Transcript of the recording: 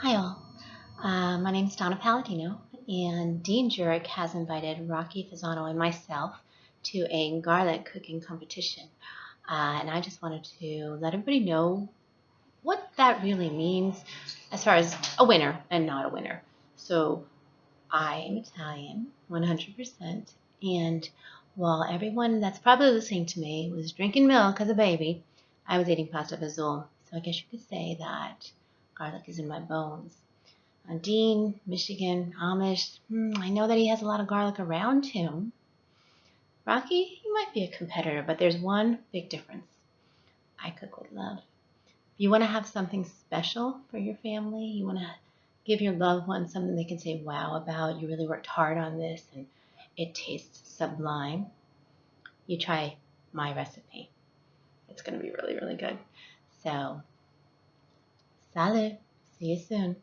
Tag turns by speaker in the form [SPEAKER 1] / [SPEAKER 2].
[SPEAKER 1] Hi all. My name is Donna Palladino, and Dean Jurik has invited Rocky Fizzano and myself to a garlic cooking competition. And I just wanted to let everybody know what that really means as far as a winner and not a winner. So I am Italian, 100%, and while everyone that's probably listening to me was drinking milk as a baby, I was eating pasta fazool. So I guess you could say that garlic is in my bones. Dean, Michigan, Amish, I know that he has a lot of garlic around him. Rocky, he might be a competitor, but there's one big difference. I cook with love. If you want to have something special for your family, you want to give your loved ones something they can say wow about, you really worked hard on this and it tastes sublime, you try my recipe. It's going to be really, really good. So, salud. See you soon.